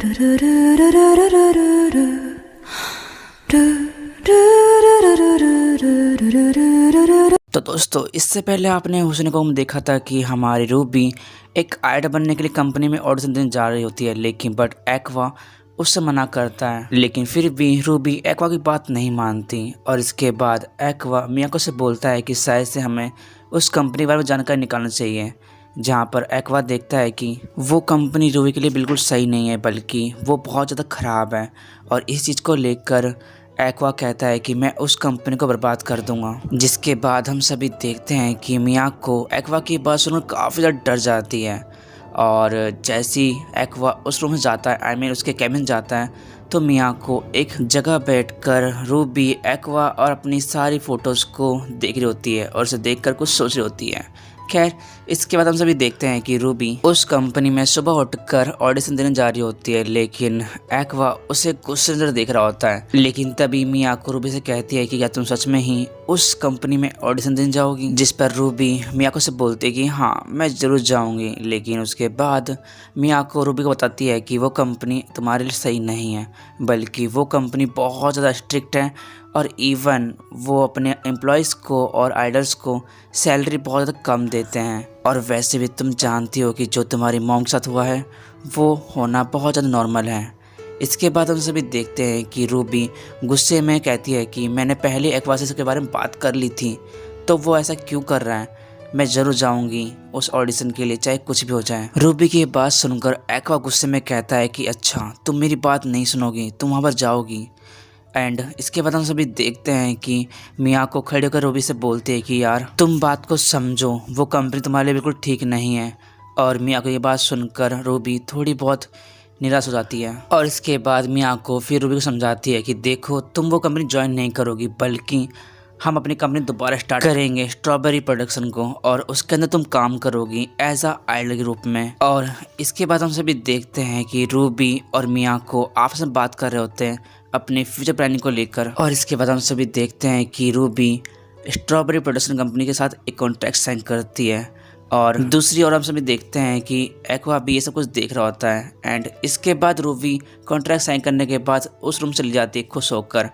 तो दोस्तों, इससे पहले आपने हुसैन को देखा था कि हमारी रूबी एक आइडल बनने के लिए कंपनी में ऑडिशन देने जा रही होती है, लेकिन बट एक्वा उससे मना करता है। लेकिन फिर भी रूबी एक्वा की बात नहीं मानती और इसके बाद एक्वा मियाको से बोलता है कि शायद से हमें उस कंपनी के बारे में जानकारी निकालना चाहिए, जहाँ पर एक्वा देखता है कि वो कंपनी रूबी के लिए बिल्कुल सही नहीं है, बल्कि वो बहुत ज़्यादा ख़राब है। और इस चीज़ को लेकर एक्वा कहता है कि मैं उस कंपनी को बर्बाद कर दूंगा। जिसके बाद हम सभी देखते हैं कि मियाको एक्वा की बात सुनकर काफ़ी ज़्यादा डर जाती है और जैसी एक्वा उस रूम में जाता है, आई मीन उसके कैबिन जाता है, तो मियाको एक जगह बैठकर रूबी, एक्वा और अपनी सारी फ़ोटोज़ को देख रही होती है और उसे देखकर कुछ सोच रही होती है। खैर, इसके बाद हम सभी देखते हैं कि रूबी उस कंपनी में सुबह उठकर ऑडिशन देने जा रही होती है, लेकिन एक्वा उसे गुस्से से देख रहा होता है। लेकिन तभी मियाको रूबी से कहती है कि क्या तुम सच में ही उस कंपनी में ऑडिशन देने जाओगी? जिस पर रूबी मियाको से बोलती है कि हाँ, मैं ज़रूर जाऊंगी। लेकिन उसके बाद मियाको रूबी को बताती है कि वो कंपनी तुम्हारे लिए सही नहीं है, बल्कि वो कंपनी बहुत ज़्यादा स्ट्रिक्ट है और इवन वो अपने एम्प्लॉयज़ को और आइडल्स को सैलरी बहुत ज़्यादा कम देते हैं। और वैसे भी तुम जानती हो कि जो तुम्हारी मॉम के साथ हुआ है वो होना बहुत ज़्यादा नॉर्मल है। इसके बाद हम सभी देखते हैं कि रूबी गुस्से में कहती है कि मैंने पहले एक्वा से इसके बारे में बात कर ली थी, तो वो ऐसा क्यों कर रहा है? मैं ज़रूर जाऊंगी उस ऑडिशन के लिए, चाहे कुछ भी हो जाए। रूबी की बात सुनकर एक्वा गुस्से में कहता है कि अच्छा, तुम मेरी बात नहीं सुनोगी, तुम वहाँ पर जाओगी। एंड इसके बाद हम सभी देखते हैं कि मियाको खड़े होकर रूबी से बोलते हैं कि यार तुम बात को समझो, वो कंपनी तुम्हारे लिए बिल्कुल ठीक नहीं है। और मियाको ये बात सुनकर रूबी थोड़ी बहुत निराश हो जाती है और इसके बाद मियाको फिर रूबी को समझाती है कि देखो, तुम वो कंपनी ज्वाइन नहीं करोगी, बल्कि हम अपनी कंपनी दोबारा स्टार्ट करेंगे, स्ट्रॉबेरी प्रोडक्शन को, और उसके अंदर तुम काम करोगी एज अ आइडल के रूप में। और इसके बाद हम सभी देखते हैं कि रूबी और मियाको आपस में बात कर रहे होते हैं अपने फ्यूचर प्लानिंग को लेकर। और इसके बाद हम सभी देखते हैं कि रूबी स्ट्रॉबेरी प्रोडक्शन कंपनी के साथ एक कॉन्ट्रैक्ट साइन करती है और दूसरी ओर हम सभी देखते हैं कि एक्वा भी ये सब कुछ देख रहा होता है। एंड इसके बाद रूबी कॉन्ट्रैक्ट साइन करने के बाद उस रूम से चली जाती है खुश होकर।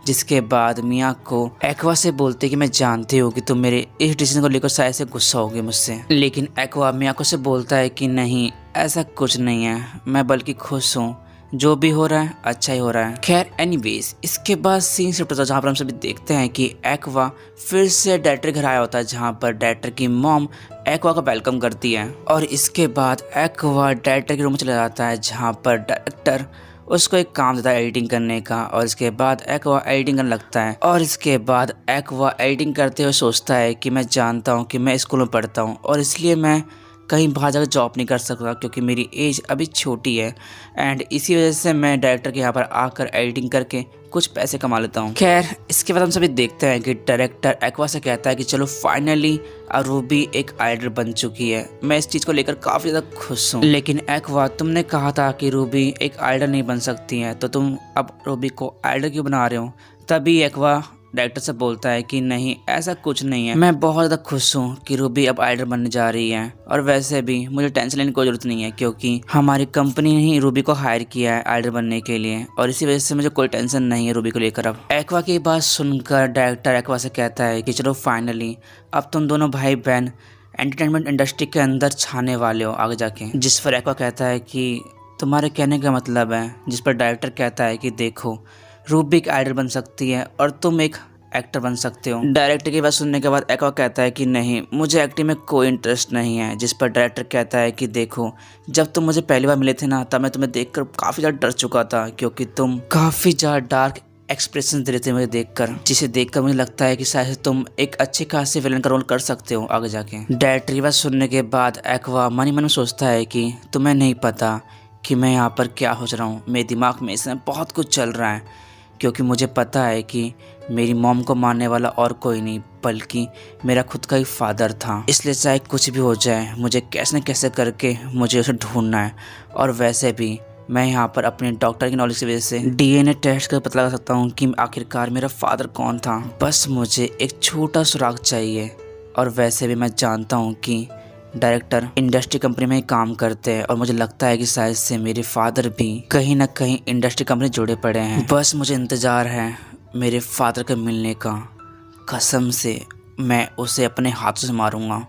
जिसके बाद मियाको एक्वा से बोलते कि मैं जानती हूँ कि तुम मेरे इस डिसीजन को लेकर शायद से गुस्सा होगे मुझसे। लेकिन एक्वा मियाको से बोलता है कि नहीं, ऐसा कुछ नहीं है, मैं बल्कि खुश हूँ, जो भी हो रहा है अच्छा ही हो रहा है। खैर एनीवेज, इसके बाद सीन शिफ्ट होता है जहाँ पर हम सभी देखते हैं कि एक्वा फिर से डायरेक्टर घर आया होता है, जहाँ पर डायरेक्टर की मॉम एक्वा का वेलकम करती है। और इसके बाद एक्वा डायरेक्टर के रूम में चला जाता है, जहाँ पर डायरेक्टर उसको एक काम देता है एडिटिंग करने का। और इसके बाद एक्वा एडिटिंग करने लगता है और इसके बाद एक्वा एडिटिंग करते हुए सोचता है कि मैं जानता हूँ कि मैं स्कूल में पढ़ता हूँ और इसलिए मैं कहीं बाहर जाकर जॉब नहीं कर सकता, क्योंकि मेरी एज अभी छोटी है। एंड इसी वजह से मैं डायरेक्टर के यहाँ पर आकर एडिटिंग करके कुछ पैसे कमा लेता हूँ। खैर, इसके बाद हम सभी देखते हैं कि डायरेक्टर एक्वा से कहता है कि चलो फाइनली रूबी एक आइडल बन चुकी है। मैं इस चीज़ को लेकर काफ़ी ज़्यादा खुश हूँ। लेकिन एक्वा, तुमने कहा था कि रूबी एक आइडल नहीं बन सकती है, तो तुम अब रूबी को आइडल क्यों बना रहे हो? तभी एक्वा डायरेक्टर से बोलता है कि नहीं, ऐसा कुछ नहीं है, मैं बहुत ज़्यादा खुश हूँ कि रूबी अब आइडल बनने जा रही है। और वैसे भी मुझे टेंशन लेने की कोई ज़रूरत नहीं है, क्योंकि हमारी कंपनी ने ही रूबी को हायर किया है आइडल बनने के लिए, और इसी वजह से मुझे कोई टेंशन नहीं है रूबी को लेकर। अब एक्वा की बात सुनकर डायरेक्टर एक्वा से कहता है कि चलो फाइनली अब तुम दोनों भाई बहन एंटरटेनमेंट इंडस्ट्री के अंदर छाने वाले हो आगे जाके। जिस पर एक्वा कहता है कि तुम्हारे कहने का मतलब है। जिस पर डायरेक्टर कहता है कि देखो, रूबी एक आइडल बन सकती है और तुम एक एक्टर बन सकते हो। डायरेक्टर की बात सुनने के बाद एक्वा कहता है कि नहीं, मुझे एक्टिंग में कोई इंटरेस्ट नहीं है। जिस पर डायरेक्टर कहता है कि देखो, जब तुम मुझे पहली बार मिले थे ना, तब मैं तुम्हें देखकर काफ़ी ज़्यादा डर चुका था, क्योंकि तुम काफ़ी ज़्यादा डार्क एक्सप्रेशन दे रहे थे मुझे देखकर, जिसे देखकर मुझे लगता है कि शायद तुम एक अच्छे खासे विलन का रोल कर सकते हो आगे जाके। डायरेक्टर की बात सुनने के बाद एक्वा मन ही मन में सोचता है कि तुम्हें नहीं पता कि मैं यहाँ पर क्या सोच रहा हूँ। मेरे दिमाग में इस समय बहुत कुछ चल रहा है, क्योंकि मुझे पता है कि मेरी मॉम को मारने वाला और कोई नहीं बल्कि मेरा खुद का ही फादर था। इसलिए चाहे कुछ भी हो जाए, मुझे कैसे न कैसे करके मुझे उसे ढूंढना है। और वैसे भी मैं यहाँ पर अपने डॉक्टर की नॉलेज की वजह से डीएनए टेस्ट कर पता लगा सकता हूँ कि आखिरकार मेरा फादर कौन था। बस मुझे एक छोटा सुराग चाहिए। और वैसे भी मैं जानता हूँ कि डायरेक्टर इंडस्ट्री कंपनी में ही काम करते हैं और मुझे लगता है कि शायद से मेरे फादर भी कहीं ना कहीं इंडस्ट्री कंपनी जुड़े पड़े हैं। बस मुझे इंतज़ार है मेरे फादर के मिलने का। कसम से मैं उसे अपने हाथों से मारूंगा,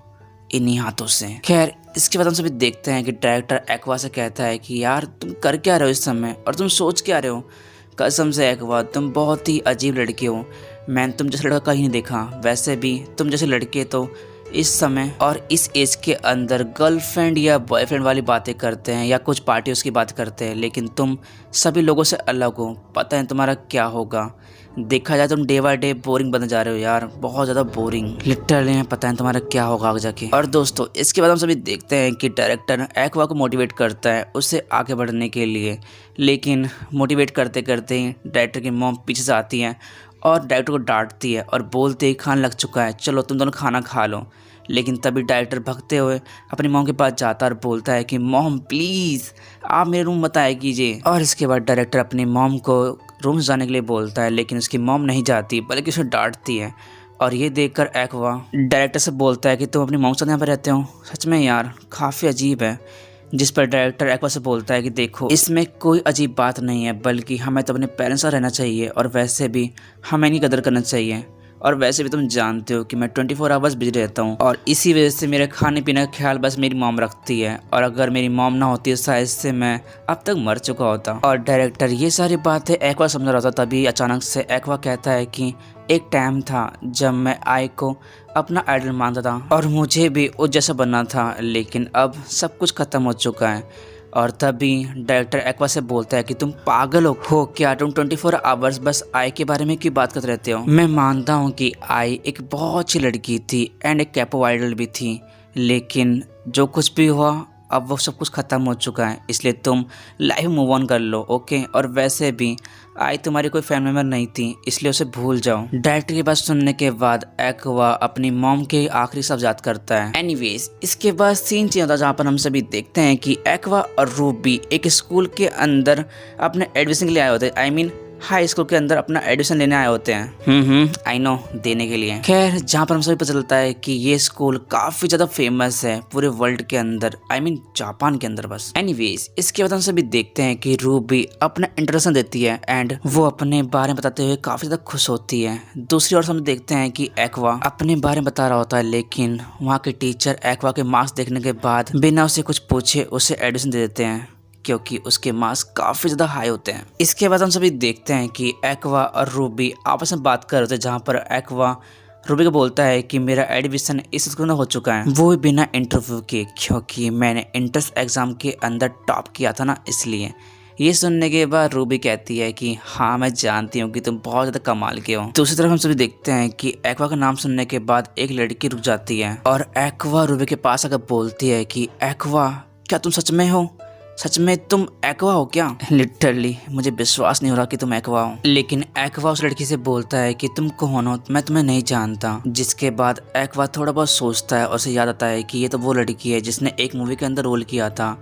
इन्हीं हाथों से। खैर इसके बाद हम सभी देखते हैं कि डायरेक्टर एक्वा से कहता है कि यार तुम कर क्या रहे हो इस समय और तुम सोच क्या रहे हो। कसम से एक्वा तुम बहुत ही अजीब लड़की हो, मैंने तुम जैसा लड़का कहीं नहीं देखा। वैसे भी तुम जैसे लड़के तो इस समय और इस एज के अंदर गर्लफ्रेंड या बॉयफ्रेंड वाली बातें करते हैं या कुछ पार्टियों की बात करते हैं, लेकिन तुम सभी लोगों से अलग हो। पता है तुम्हारा क्या होगा। देखा जाए तुम डे बाय डे बोरिंग बन जा रहे हो यार, बहुत ज़्यादा बोरिंग लिटरली। पता है तुम्हारा क्या होगा आगे जाके। और दोस्तों इसके बाद हम सभी देखते हैं कि डायरेक्टर एक्वा को मोटिवेट करता है उससे आगे बढ़ने के लिए, लेकिन मोटिवेट करते करते डायरेक्टर की मॉम पीछे से आती है और डायरेक्टर को डांटती है और बोलते ही खाना लग चुका है, चलो तुम दोनों खाना खा लो। लेकिन तभी डायरेक्टर भागते हुए अपनी मॉम के पास जाता और बोलता है कि मॉम प्लीज़ आप मेरे रूम मत आया कीजिए। और इसके बाद डायरेक्टर अपनी मॉम को रूम जाने के लिए बोलता है, लेकिन उसकी मॉम नहीं जाती बल्कि उसे डांटती है। और ये देखकर एक्वा डायरेक्टर से बोलता है कि तुम अपनी मॉम के साथ यहाँ पर रहते हो, सच में यार काफ़ी अजीब है। जिस पर डायरेक्टर एक्वा से बोलता है कि देखो इसमें कोई अजीब बात नहीं है, बल्कि हमें तो अपने पेरेंट्स साथ रहना चाहिए और वैसे भी हमें नहीं कदर करना चाहिए। और वैसे भी तुम जानते हो कि मैं 24 आवर्स बिजी रहता हूँ और इसी वजह से मेरे खाने पीने का ख्याल बस मेरी मॉम रखती है, और अगर मेरी मॉम ना होती शायद से मैं अब तक मर चुका होता। और डायरेक्टर ये सारी बातें एक्वा समझ रहा था, तभी अचानक से एक्वा कहता है कि एक टाइम था जब मैं आई को अपना आइडल मानता था और मुझे भी उस जैसा बनना था, लेकिन अब सब कुछ खत्म हो चुका है। और तभी डायरेक्टर एक्वा से बोलता है कि तुम पागल हो क्या, तुम 24 आवर्स बस आई के बारे में क्यों बात करते रहते हो। मैं मानता हूँ कि आई एक बहुत अच्छी लड़की थी एंड एक कैपो आइडल भी थी, लेकिन जो कुछ भी हुआ अब वो सब कुछ ख़त्म हो चुका है, इसलिए तुम लाइफ मूव ऑन कर लो, ओके। और वैसे भी आई तुम्हारी कोई फैमिली मेम्बर नहीं थी, इसलिए उसे भूल जाओ। डायरेक्टर की बात सुनने के बाद एक्वा अपनी मॉम के आखिरी शब्द याद करता है। एनीवेज इसके बाद सीन चेंज होता है, जहाँ पर हम सभी देखते हैं कि एक्वा और रूबी एक स्कूल के अंदर अपने एडमिशन के लिए आए होते हैं, आई मीन हाई स्कूल के अंदर अपना एडमिशन लेने आए होते हैं। आई नो, देने के लिए। खैर जहाँ पर हम सभी पता चलता है कि ये स्कूल काफी ज्यादा फेमस है पूरे वर्ल्ड के अंदर, आई मीन जापान के अंदर बस। एनीवेज इसके बाद हम सभी देखते हैं कि रूबी अपना इंट्रोडक्शन देती है एंड वो अपने बारे में बताते हुए काफी ज्यादा खुश होती है। दूसरी ओर हम देखते हैं कि एक्वा अपने बारे में बता रहा होता है, लेकिन वहाँ के टीचर एक्वा के मार्क्स देखने के बाद बिना उसे कुछ पूछे उसे एडमिशन दे देते हैं, क्योंकि उसके मार्क्स काफी ज्यादा हाई होते हैं। इसके बाद हम सभी देखते हैं कि एक्वा और रूबी आपस में बात कर रहे थे, जहाँ पर एक्वा रूबी को बोलता है कि मेरा एडमिशन इस स्कूल में हो चुका है, वो भी बिना इंटरव्यू के, क्योंकि मैंने इंट्रेंस एग्जाम के अंदर टॉप किया था ना, इसलिए। ये सुनने के बाद रूबी कहती है कि हाँ मैं जानती हूँ कि तुम बहुत ज्यादा कमाल के हो। दूसरी तरफ हम सभी देखते हैं कि एक्वा का नाम सुनने के बाद एक लड़की रुक जाती है और एक्वा रूबी के पास आकर बोलती है कि एक्वा क्या तुम सच में हो, सच में तुम एक्वा हो क्या। लिटरली मुझे विश्वास नहीं हो रहा कि तुम एक्वा हो। लेकिन एक्वा उस लड़की से बोलता है कि तुम कौन हो, मैं तुम्हें नहीं जानता। जिसके बाद एक्वा थोड़ा बहुत सोचता है और उसे याद आता है कि ये तो वो लड़की है जिसने एक मूवी के अंदर रोल किया था,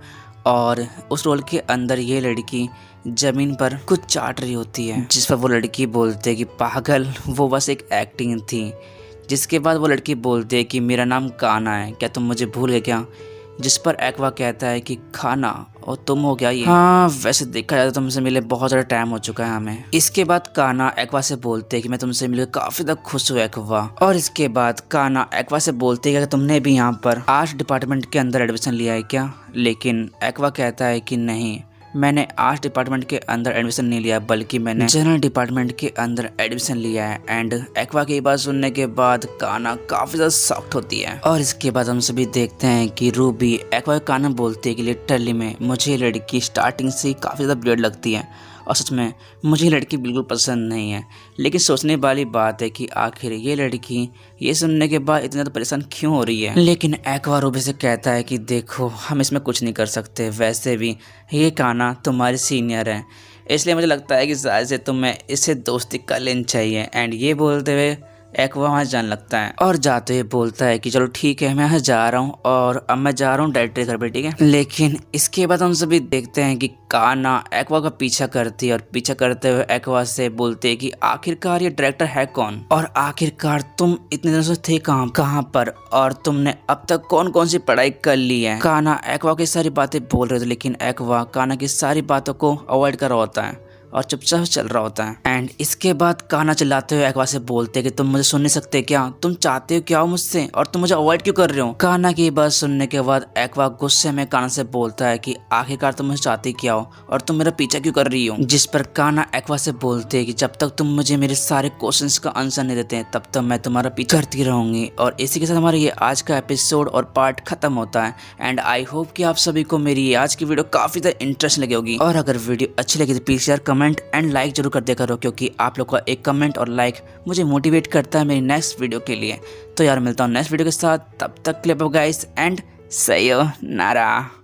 और उस रोल के अंदर ये लड़की जमीन पर कुछ चाट रही होती है, जिस पर वो लड़की बोलते है कि पागल वो बस एक एक्टिंग थी। जिसके बाद वो लड़की बोलती है कि मेरा नाम काना है, क्या तुम मुझे भूल गए क्या। जिस पर एक्वा कहता है कि खाना और तुम हो क्या ये। हाँ वैसे देखा जाए तो तुमसे मिले बहुत ज़्यादा टाइम हो चुका है हमें। इसके बाद काना एक्वा से बोलते हैं कि मैं तुमसे मिलकर काफ़ी ज़्यादा खुश हूँ एक्वा। और इसके बाद काना एक्वा से बोलते हैं कि तुमने भी यहाँ पर आर्ट्स डिपार्टमेंट के अंदर एडमिशन लिया है क्या। लेकिन एक्वा कहता है कि नहीं, मैंने आर्ट्स डिपार्टमेंट के अंदर एडमिशन नहीं लिया, बल्कि मैंने जनरल डिपार्टमेंट के अंदर एडमिशन लिया है। एंड एक्वा की बात सुनने के बाद काना काफी ज्यादा शॉक्ड होती है। और इसके बाद हम सभी देखते हैं कि रूबी एक्वा को काना बोलती है कि लिटरली में मुझे लड़की स्टार्टिंग से काफी ज्यादा वियर्ड लगती है और सच में मुझे लड़की बिल्कुल पसंद नहीं है। लेकिन सोचने वाली बात है कि आखिर ये लड़की ये सुनने के बाद इतना तो परेशान क्यों हो रही है। लेकिन एक्वा रूबी से कहता है कि देखो हम इसमें कुछ नहीं कर सकते, वैसे भी ये काना तुम्हारे सीनियर है, इसलिए मुझे लगता है कि शायद से तुम्हें इससे दोस्ती कर लेनी चाहिए। एंड ये बोलते हुए एक्वा वहाँ जाने लगता है और जाते हुए बोलता है कि चलो ठीक है मैं यहाँ जा रहा हूँ और अब मैं जा रहा हूँ डायरेक्टर के घर पे, ठीक है। लेकिन इसके बाद हम सभी देखते हैं कि काना एक्वा का पीछा करती है और पीछा करते हुए एक्वा से बोलते हैं कि आखिरकार ये डायरेक्टर है कौन और आखिरकार तुम इतने दिनों से थे कहाँ पर और तुमने अब तक कौन कौन सी पढ़ाई कर ली है। काना एक्वा की सारी बातें बोल रहे थे लेकिन एक्वा काना की सारी बातों को अवॉइड कर रहा होता है और चुपचाप चल रहा होता है। एंड इसके बाद काना चिल्लाते हुए एक्वा से बोलते हैं कि तुम मुझे सुन नहीं सकते क्या, तुम चाहते हो क्या हो मुझसे और तुम मुझे अवॉइड क्यों कर रहे हो। काना की बात सुनने के बाद एक्वा गुस्से में काना से बोलता है कि आखिरकार तुम मुझे चाहती क्या हो और तुम मेरा पीछा क्यों कर रही हो। जिस पर काना एक्वा से बोलते है कि जब तक तुम मुझे मेरे सारे क्वेश्चंस का आंसर नहीं देते तब तक मैं तुम्हारा पीछा करती रहूंगी। और इसी के साथ हमारा ये आज का एपिसोड और पार्ट खत्म होता है। एंड आई होप कि आप सभी को मेरी ये आज की वीडियो काफी ज्यादा इंटरेस्ट लगी होगी और अगर वीडियो अच्छी लगी तो प्लीज यार कमेंट एंड लाइक जरूर कर दिया करो क्योंकि आप लोग का एक कमेंट और लाइक मुझे मोटिवेट करता है मेरी नेक्स्ट वीडियो के लिए। तो यार मिलता हूँ नेक्स्ट वीडियो के साथ, तब तक के लिए गाइस एंड sayonara।